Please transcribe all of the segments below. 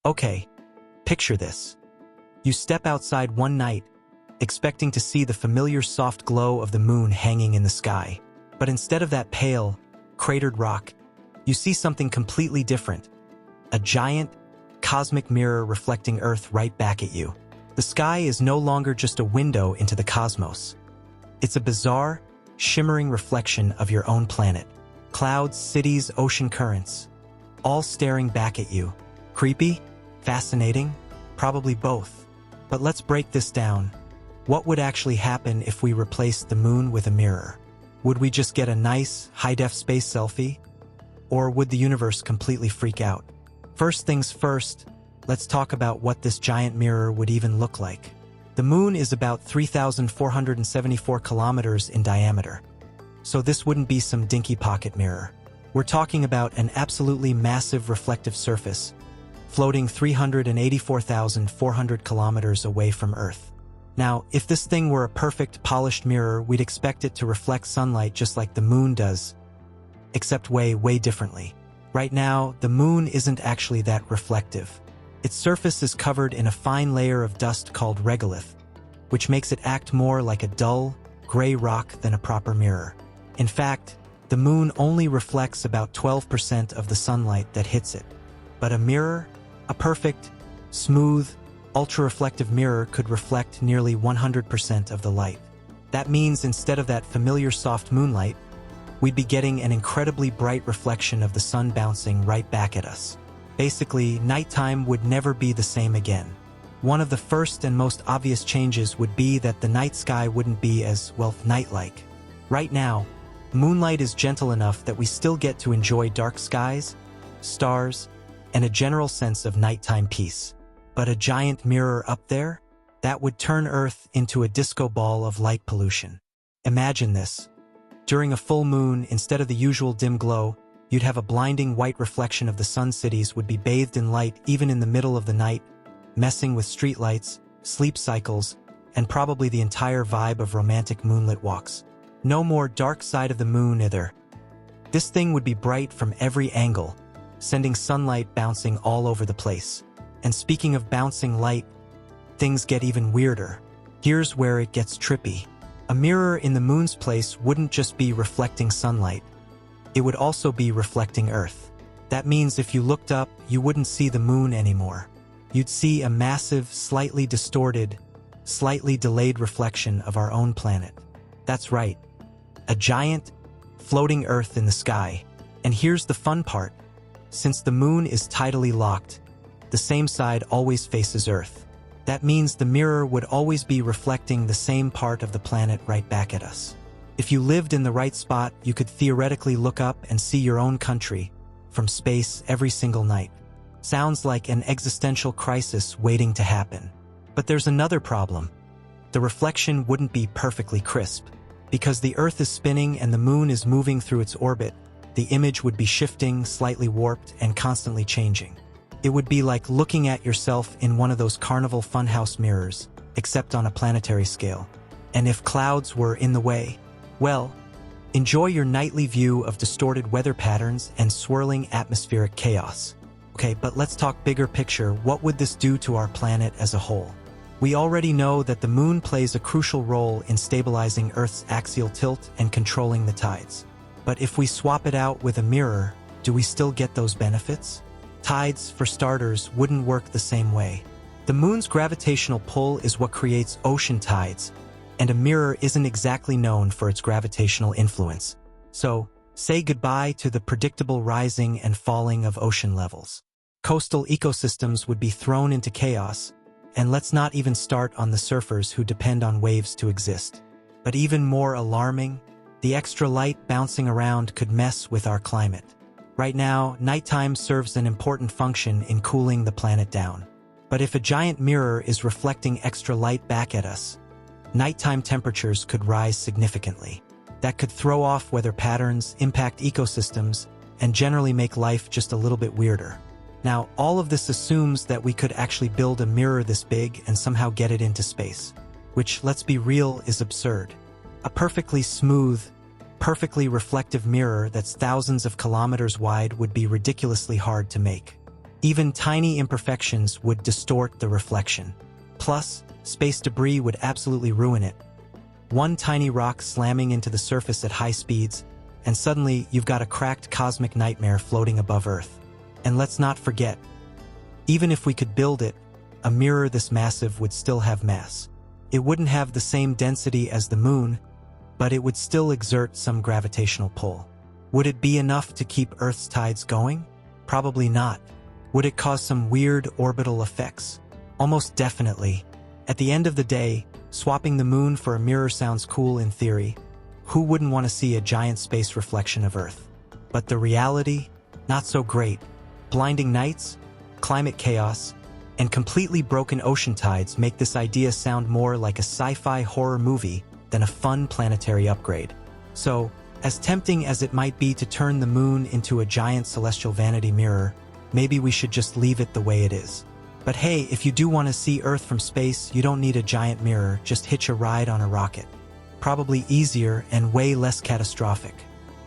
Okay, picture this. You step outside one night, expecting to see the familiar soft glow of the moon hanging in the sky. But instead of that pale, cratered rock, you see something completely different. A giant, cosmic mirror reflecting Earth right back at you. The sky is no longer just a window into the cosmos. It's a bizarre, shimmering reflection of your own planet. Clouds, cities, ocean currents, all staring back at you. Creepy? Fascinating? Probably both. But let's break this down. What would actually happen if we replaced the moon with a mirror? Would we just get a nice, high-def space selfie? Or would the universe completely freak out? First things first, let's talk about what this giant mirror would even look like. The moon is about 3,474 kilometers in diameter. So this wouldn't be some dinky pocket mirror. We're talking about an absolutely massive reflective surface, floating 384,400 kilometers away from Earth. Now, if this thing were a perfect, polished mirror, we'd expect it to reflect sunlight just like the moon does, except way, way differently. Right now, the moon isn't actually that reflective. Its surface is covered in a fine layer of dust called regolith, which makes it act more like a dull, gray rock than a proper mirror. In fact, the moon only reflects about 12% of the sunlight that hits it. But a mirror, a perfect, smooth, ultra-reflective mirror could reflect nearly 100% of the light. That means instead of that familiar soft moonlight, we'd be getting an incredibly bright reflection of the sun bouncing right back at us. Basically, nighttime would never be the same again. One of the first and most obvious changes would be that the night sky wouldn't be as, well, night-like. Right now, moonlight is gentle enough that we still get to enjoy dark skies, stars, and a general sense of nighttime peace. But a giant mirror up there? That would turn Earth into a disco ball of light pollution. Imagine this. During a full moon, instead of the usual dim glow, you'd have a blinding white reflection of the sun. Cities would be bathed in light even in the middle of the night, messing with streetlights, sleep cycles, and probably the entire vibe of romantic moonlit walks. No more dark side of the moon either. This thing would be bright from every angle, sending sunlight bouncing all over the place. And speaking of bouncing light, things get even weirder. Here's where it gets trippy. A mirror in the moon's place wouldn't just be reflecting sunlight. It would also be reflecting Earth. That means if you looked up, you wouldn't see the moon anymore. You'd see a massive, slightly distorted, slightly delayed reflection of our own planet. That's right. A giant, floating Earth in the sky. And here's the fun part. Since the moon is tidally locked, the same side always faces Earth. That means the mirror would always be reflecting the same part of the planet right back at us. If you lived in the right spot, you could theoretically look up and see your own country from space every single night. Sounds like an existential crisis waiting to happen. But there's another problem. The reflection wouldn't be perfectly crisp. Because the Earth is spinning and the moon is moving through its orbit, the image would be shifting, slightly warped, and constantly changing. It would be like looking at yourself in one of those carnival funhouse mirrors, except on a planetary scale. And if clouds were in the way, well, enjoy your nightly view of distorted weather patterns and swirling atmospheric chaos. Okay, but let's talk bigger picture. What would this do to our planet as a whole? We already know that the moon plays a crucial role in stabilizing Earth's axial tilt and controlling the tides. But if we swap it out with a mirror, do we still get those benefits? Tides, for starters, wouldn't work the same way. The moon's gravitational pull is what creates ocean tides, and a mirror isn't exactly known for its gravitational influence. So, say goodbye to the predictable rising and falling of ocean levels. Coastal ecosystems would be thrown into chaos, and let's not even start on the surfers who depend on waves to exist. But even more alarming, the extra light bouncing around could mess with our climate. Right now, nighttime serves an important function in cooling the planet down. But if a giant mirror is reflecting extra light back at us, nighttime temperatures could rise significantly. That could throw off weather patterns, impact ecosystems, and generally make life just a little bit weirder. Now, all of this assumes that we could actually build a mirror this big and somehow get it into space, which, let's be real, is absurd. A perfectly smooth, perfectly reflective mirror that's thousands of kilometers wide would be ridiculously hard to make. Even tiny imperfections would distort the reflection. Plus, space debris would absolutely ruin it. One tiny rock slamming into the surface at high speeds, and suddenly you've got a cracked cosmic nightmare floating above Earth. And let's not forget, even if we could build it, a mirror this massive would still have mass. It wouldn't have the same density as the moon, but it would still exert some gravitational pull. Would it be enough to keep Earth's tides going? Probably not. Would it cause some weird orbital effects? Almost definitely. At the end of the day, swapping the moon for a mirror sounds cool in theory. Who wouldn't want to see a giant space reflection of Earth? But the reality? Not so great. Blinding nights, climate chaos, and completely broken ocean tides make this idea sound more like a sci-fi horror movie than a fun planetary upgrade. So, as tempting as it might be to turn the moon into a giant celestial vanity mirror, maybe we should just leave it the way it is. But hey, if you do want to see Earth from space, you don't need a giant mirror, just hitch a ride on a rocket. Probably easier and way less catastrophic.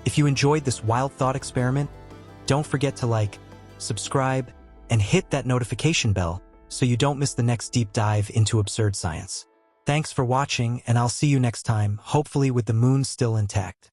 If you enjoyed this wild thought experiment, don't forget to like, subscribe, and hit that notification bell so you don't miss the next deep dive into absurd science. Thanks for watching, and I'll see you next time, hopefully with the moon still intact.